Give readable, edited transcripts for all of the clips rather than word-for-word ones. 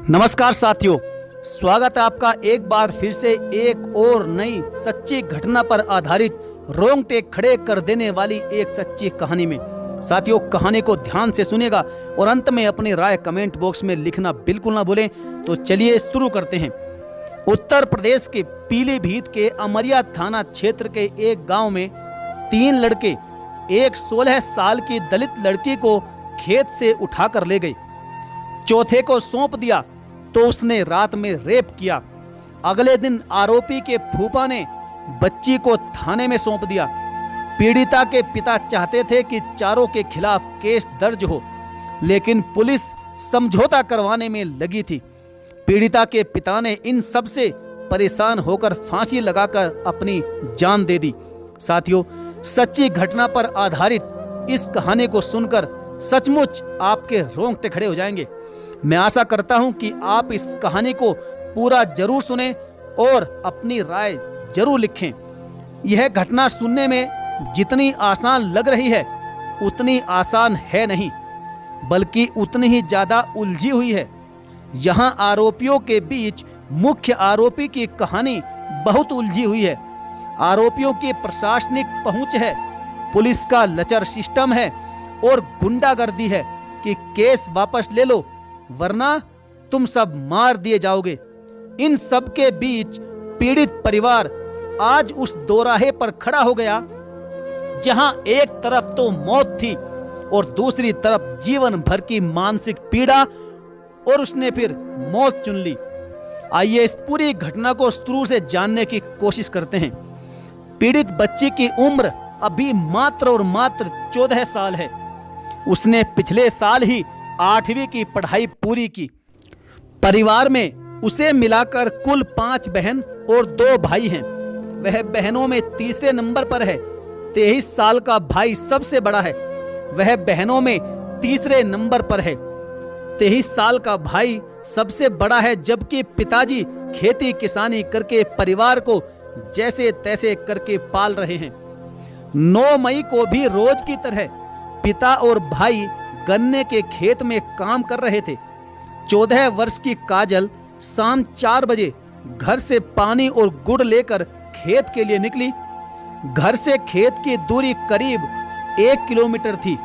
नमस्कार साथियों, स्वागत है आपका एक बार फिर से एक और नई सच्ची घटना पर आधारित रोंगटे खड़े कर देने वाली एक सच्ची कहानी में। साथियों, कहानी को ध्यान से सुनेगा और अंत में अपनी राय कमेंट बॉक्स में लिखना बिल्कुल ना भूलें। तो चलिए शुरू करते हैं। उत्तर प्रदेश के पीलीभीत के अमरिया थाना क्षेत्र के एक गांव में 3 लड़के एक 16 साल की दलित लड़की को खेत से उठाकर ले गए। चौथे को सौंप दिया तो उसने रात में रेप किया। अगले दिन आरोपी के फूफा ने बच्ची को थाने में सौंप दिया। पीड़िता के पिता चाहते थे कि चारों के खिलाफ केस दर्ज हो, लेकिन पुलिस समझौता करवाने में लगी थी। पीड़िता के पिता ने इन सब से परेशान होकर फांसी लगाकर अपनी जान दे दी। साथियों, सच्ची घटना पर आधारित इस कहानी को सुनकर सचमुच आपके रोंगटे खड़े हो जाएंगे। मैं आशा करता हूं कि आप इस कहानी को पूरा जरूर सुनें और अपनी राय जरूर लिखें। यह घटना सुनने में जितनी आसान लग रही है उतनी आसान है नहीं, बल्कि उतनी ही ज्यादा उलझी हुई है। यहाँ आरोपियों के बीच मुख्य आरोपी की कहानी बहुत उलझी हुई है। आरोपियों की प्रशासनिक पहुंच है, पुलिस का लचर सिस्टम है और गुंडागर्दी है कि केस वापस ले लो वरना तुम सब मार दिए जाओगे। इन सब के बीच पीड़ित परिवार आज उस दोराहे पर खड़ा हो गया जहां एक तरफ तो मौत थी और दूसरी तरफ जीवन भर की मानसिक पीड़ा, और उसने फिर मौत चुन ली। आइए इस पूरी घटना को शुरू से जानने की कोशिश करते हैं। पीड़ित बच्ची की उम्र अभी मात्र और मात्र 14 साल है। उसने पिछले साल ही 8वीं की पढ़ाई पूरी की। परिवार में उसे मिलाकर कुल 5 बहन और 2 भाई हैं। वह बहनों में तीसरे नंबर पर है। 23 साल का भाई सबसे बड़ा है, वह बहनों में तीसरे नंबर पर है। 23 साल का भाई सबसे बड़ा है, जबकि पिताजी खेती किसानी करके परिवार को जैसे तैसे करके पाल रहे हैं। 9 मई को भी रोज की तरह पिता और भाई गन्ने के खेत में काम कर रहे थे। 14 वर्ष की काजल शाम 4 बजे घर से पानी और गुड़ लेकर खेत के लिए निकली। घर से खेत की दूरी करीब 1 किलोमीटर थी।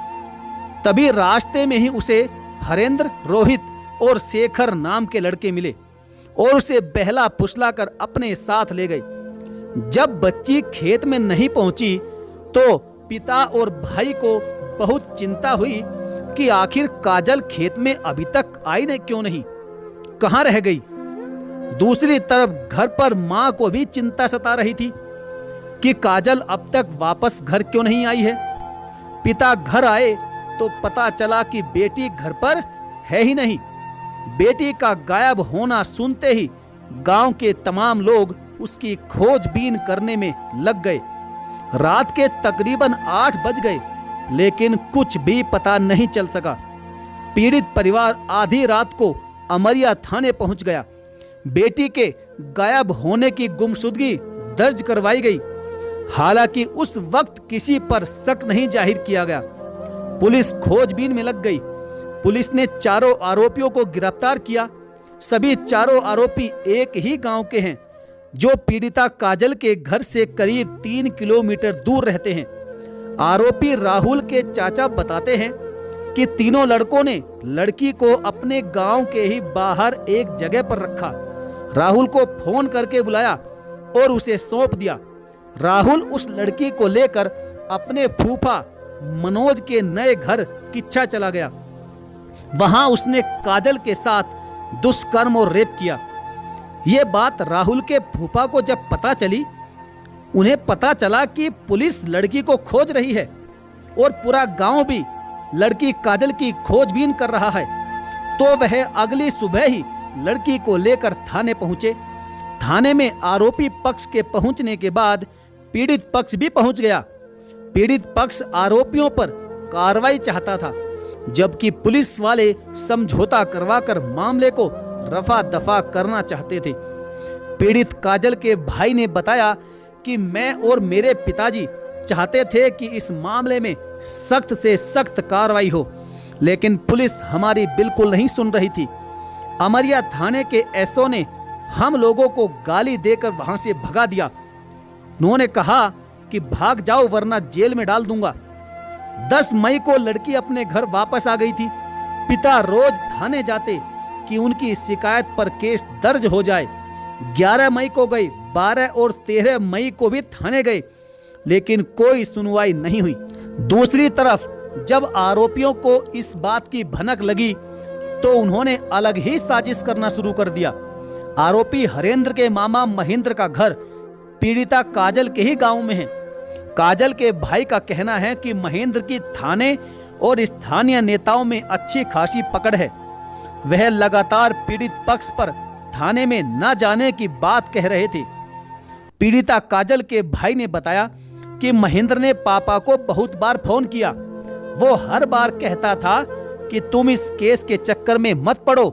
तभी रास्ते में ही उसे हरेंद्र, रोहित और शेखर नाम के लड़के मिले और उसे बहला फुसलाकर अपने साथ ले गए। जब बच्ची खेत में नहीं पहुंची तो पिता और भाई को बहुत चिंता हुई कि आखिर काजल खेत में अभी तक आई क्यों नहीं, कहां रह गई। दूसरी तरफ घर पर मां को भी चिंता सता रही थी कि काजल अब तक वापस घर क्यों नहीं आई है। पिता घर आए तो पता चला कि बेटी घर पर है ही नहीं। बेटी का गायब होना सुनते ही गांव के तमाम लोग उसकी खोजबीन करने में लग गए। रात के तकरीबन 8 बज गए, लेकिन कुछ भी पता नहीं चल सका। पीड़ित परिवार आधी रात को अमरिया थाने पहुंच गया। बेटी के गायब होने की गुमशुदगी दर्ज करवाई गई। हालांकि उस वक्त किसी पर शक नहीं जाहिर किया गया। पुलिस खोजबीन में लग गई। पुलिस ने चारों आरोपियों को गिरफ्तार किया। सभी चारों आरोपी एक ही गांव के हैं, जो पीड़िता काजल के घर से करीब 3 किलोमीटर दूर रहते हैं। आरोपी राहुल के चाचा बताते हैं कि तीनों लड़कों ने लड़की को अपने गांव के ही बाहर एक जगह पर रखा। राहुल को फोन करके बुलाया और उसे सौंप दिया। राहुल उस लड़की को लेकर अपने फूफा मनोज के नए घर किच्छा चला गया। वहां उसने काजल के साथ दुष्कर्म और रेप किया। यह बात राहुल के फूफा को जब पता चली, उन्हें पता चला कि पुलिस लड़की को खोज रही है और पूरा गांव भी लड़की काजल की खोजबीन कर रहा है, तो वह अगली सुबह ही लड़की को लेकर थाने पहुंचे। थाने में आरोपी पक्ष के पहुंचने के बाद पीड़ित पक्ष भी पहुंच गया। पीड़ित पक्ष आरोपियों पर कार्रवाई चाहता था, जबकि पुलिस वाले समझौता करवाकर मामले को रफा दफा करना चाहते थे। पीड़ित काजल के भाई ने बताया कि मैं और मेरे पिताजी चाहते थे कि इस मामले में सख्त से सख्त कार्रवाई हो, लेकिन पुलिस हमारी बिल्कुल नहीं सुन रही थी। अमरिया थाने के एसओ ने हम लोगों को गाली देकर वहां से भगा दिया। उन्होंने कहा कि भाग जाओ वरना जेल में डाल दूंगा। 10 मई को लड़की अपने घर वापस आ गई थी। पिता रोज थाने जाते कि उनकी शिकायत पर केस दर्ज हो जाए। 11 मई को गए, 12 और 13 मई को भी थाने गए, लेकिन कोई सुनवाई नहीं हुई। दूसरी तरफ जब आरोपियों को इस बात की भनक लगी तो उन्होंने अलग ही साजिश करना शुरू कर दिया। आरोपी हरेंद्र के मामा महेंद्र का घर पीड़िता काजल के ही गांव में है। काजल के भाई का कहना है कि महेंद्र की थाने और स्थानीय नेताओं में अच्छी खासी पकड़ है। वह लगातार पीड़ित पक्ष पर थाने में न जाने की बात कह रहे थे। पीड़िता काजल के भाई ने बताया कि महेंद्र ने पापा को बहुत बार फोन किया। वो हर बार कहता था कि तुम इस केस के चक्कर में मत पड़ो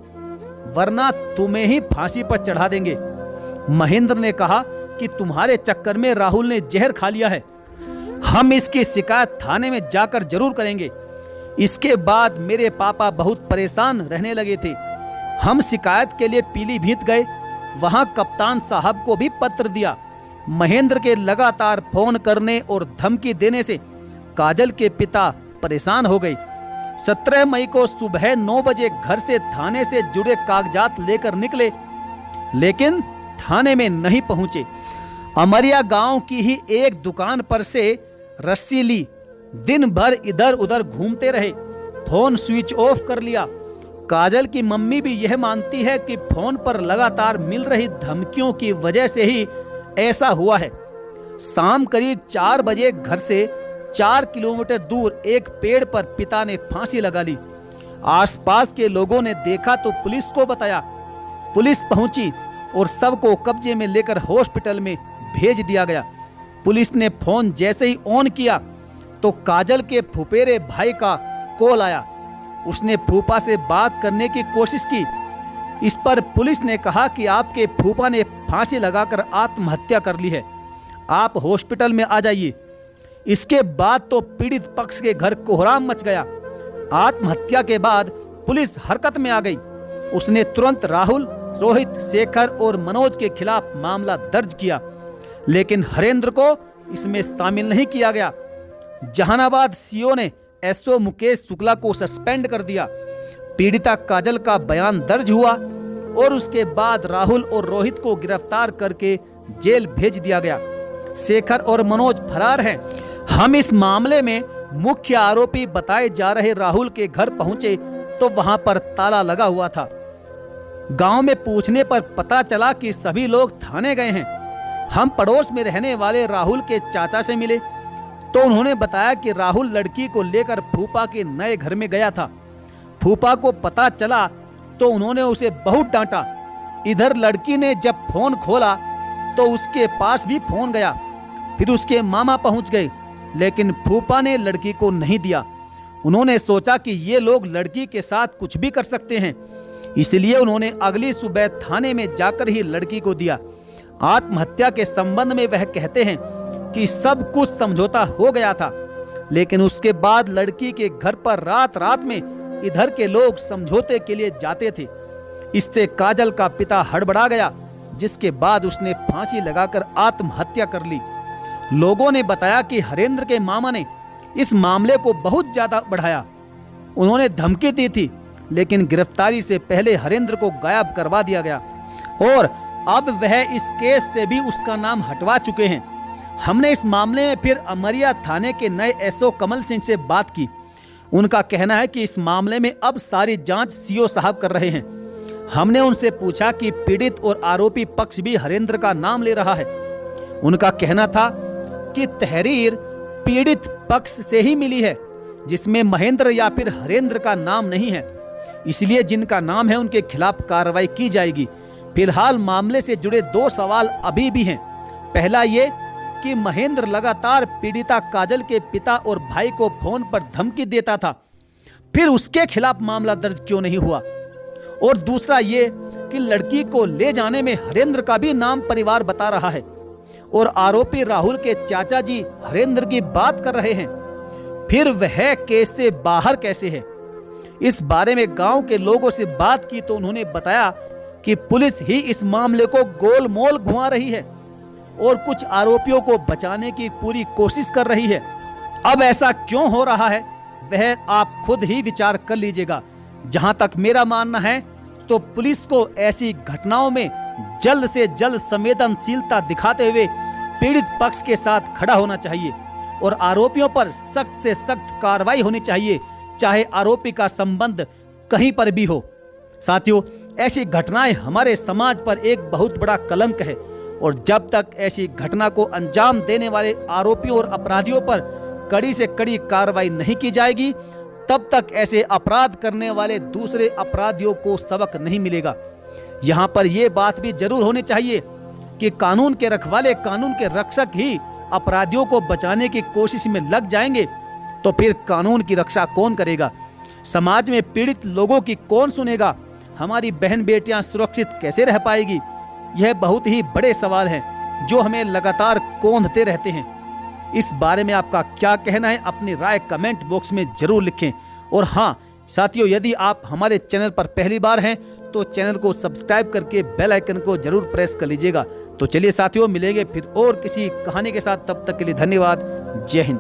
वरना तुम्हें ही फांसी पर चढ़ा देंगे। महेंद्र ने कहा कि तुम्हारे चक्कर में राहुल ने जहर खा लिया है, हम इसकी शिकायत थाने में जाकर जरूर करेंगे। इसके बाद मेरे पापा बहुत परेशान रहने लगे थे। हम शिकायत के लिए पीलीभीत गए, वहां कप्तान साहब को भी पत्र दिया। महेंद्र के लगातार फोन करने और धमकी देने से काजल के पिता परेशान हो गए। 17 मई को सुबह 9 बजे घर से थाने से जुड़े कागजात लेकर निकले, लेकिन थाने में नहीं पहुंचे। अमरिया गांव की ही एक दुकान पर से रस्सी ली, दिन भर इधर उधर घूमते रहे, फोन स्विच ऑफ कर लिया। काजल की मम्मी भी यह मानती है कि फोन पर लगातार मिल रही धमकियों की वजह से ही ऐसा हुआ है। शाम करीब 4 बजे घर से 4 किलोमीटर दूर एक पेड़ पर पिता ने फांसी लगा ली। आसपास के लोगों ने देखा तो पुलिस को बताया। पुलिस पहुंची और सबको कब्जे में लेकर हॉस्पिटल में भेज दिया गया। पुलिस ने फोन जैसे ही ऑन किया तो काजल के फुफेरे भाई का कॉल आया। उसने फूफा से बात करने की कोशिश की। इस पर पुलिस ने कहा कि आपके फूफा ने फांसी लगाकर आत्महत्या कर ली है, आप हॉस्पिटल में आ जाइए। इसके बाद तो पीड़ित पक्ष के घर कोहराम मच गया। आत्महत्या के बाद पुलिस हरकत में आ गई। उसने तुरंत राहुल, रोहित, शेखर और मनोज के खिलाफ मामला दर्ज किया, लेकिन हरेंद्र को इसमें शामिल नहीं किया गया। जहानाबाद सीओ ने एसओ मुकेश शुक्ला को सस्पेंड कर दिया। पीड़िता काजल का बयान दर्ज हुआ और उसके बाद राहुल और रोहित को गिरफ्तार करके जेल भेज दिया गया। शेखर और मनोज फरार हैं। हम इस मामले में मुख्य आरोपी बताए जा रहे राहुल के घर पहुंचे तो वहां पर ताला लगा हुआ था। गांव में पूछने पर पता चला कि सभी लोग थाने गए हैं। हम पड़ोस में रहने वाले राहुल के चाचा से मिले तो उन्होंने बताया कि राहुल लड़की को लेकर फूफा के नए घर में गया था। फूफा को पता चला तो उन्होंने उसे बहुत डांटा। इधर लड़की ने जब फोन खोला तो उसके पास भी फोन गया। फिर उसके मामा पहुंच गए, लेकिन फूफा ने लड़की को नहीं दिया। उन्होंने सोचा कि ये लोग लड़की के साथ कुछ भी कर सकते हैं, इसलिए उन्होंने अगली सुबह थाने में जाकर ही लड़की को दिया। आत्महत्या के संबंध में वह कहते हैं कि सब कुछ समझौता हो गया था, लेकिन उसके बाद लड़की के घर पर रात रात में इधर के लोग समझौते के लिए जाते थे। इससे काजल का पिता हड़बड़ा गया, जिसके बाद उसने फांसी लगाकर आत्महत्या कर ली। लोगों ने बताया कि हरेंद्र के मामा ने इस मामले को बहुत ज्यादा बढ़ाया। उन्होंने धमकी दी थी, लेकिन गिरफ्तारी से पहले हरेंद्र को गायब करवा दिया गया और अब वह इस केस से भी उसका नाम हटवा चुके हैं। हमने इस मामले में फिर अमरिया थाने के नए एसओ कमल सिंह से बात की। उनका कहना है कि इस मामले में अब सारी जांच सीओ साहब कर रहे हैं। हमने उनसे पूछा कि पीड़ित और आरोपी पक्ष भी हरेंद्र का नाम ले रहा है। उनका कहना था कि तहरीर पीड़ित पक्ष से ही मिली है, जिसमें महेंद्र या फिर हरेंद्र का नाम नहीं है, इसलिए जिनका नाम है उनके खिलाफ कार्रवाई की जाएगी। फिलहाल मामले से जुड़े 2 सवाल अभी भी हैं। पहला ये कि महेंद्र लगातार पीड़िता काजल के पिता और भाई को फोन पर धमकी देता था, फिर उसके खिलाफ मामला दर्ज क्यों नहीं हुआ? और दूसरा ये कि लड़की को ले जाने में हरेंद्र का भी नाम परिवार बता रहा है और आरोपी राहुल के चाचा जी हरेंद्र की बात कर रहे हैं, फिर वह केस से बाहर कैसे है? इस बारे में गांव के लोगों से बात की तो उन्होंने बताया कि पुलिस ही इस मामले को गोलमोल घुमा रही है और कुछ आरोपियों को बचाने की पूरी कोशिश कर रही है। अब ऐसा क्यों हो रहा है वह आप खुद ही विचार कर लीजिएगा। जहां तक मेरा मानना है तो पुलिस को ऐसी घटनाओं में जल्द से जल्द संवेदनशीलता दिखाते हुए पीड़ित पक्ष के साथ खड़ा होना चाहिए और आरोपियों पर सख्त से सख्त कार्रवाई होनी चाहिए, चाहे आरोपी का संबंध कहीं पर भी हो। साथियों, ऐसी घटनाएं हमारे समाज पर एक बहुत बड़ा कलंक है और जब तक ऐसी घटना को अंजाम देने वाले आरोपियों और अपराधियों पर कड़ी से कड़ी कार्रवाई नहीं की जाएगी, तब तक ऐसे अपराध करने वाले दूसरे अपराधियों को सबक नहीं मिलेगा। यहाँ पर यह बात भी जरूर होनी चाहिए कि कानून के रखवाले, कानून के रक्षक ही अपराधियों को बचाने की कोशिश में लग जाएंगे तो फिर कानून की रक्षा कौन करेगा? समाज में पीड़ित लोगों की कौन सुनेगा? हमारी बहन बेटियां सुरक्षित कैसे रह पाएगी? यह बहुत ही बड़े सवाल हैं जो हमें लगातार कौंधते रहते हैं। इस बारे में आपका क्या कहना है? अपनी राय कमेंट बॉक्स में जरूर लिखें। और हाँ साथियों, यदि आप हमारे चैनल पर पहली बार हैं तो चैनल को सब्सक्राइब करके बेल आइकन को जरूर प्रेस कर लीजिएगा। तो चलिए साथियों, मिलेंगे फिर और किसी कहानी के साथ। तब तक के लिए धन्यवाद। जय हिंद।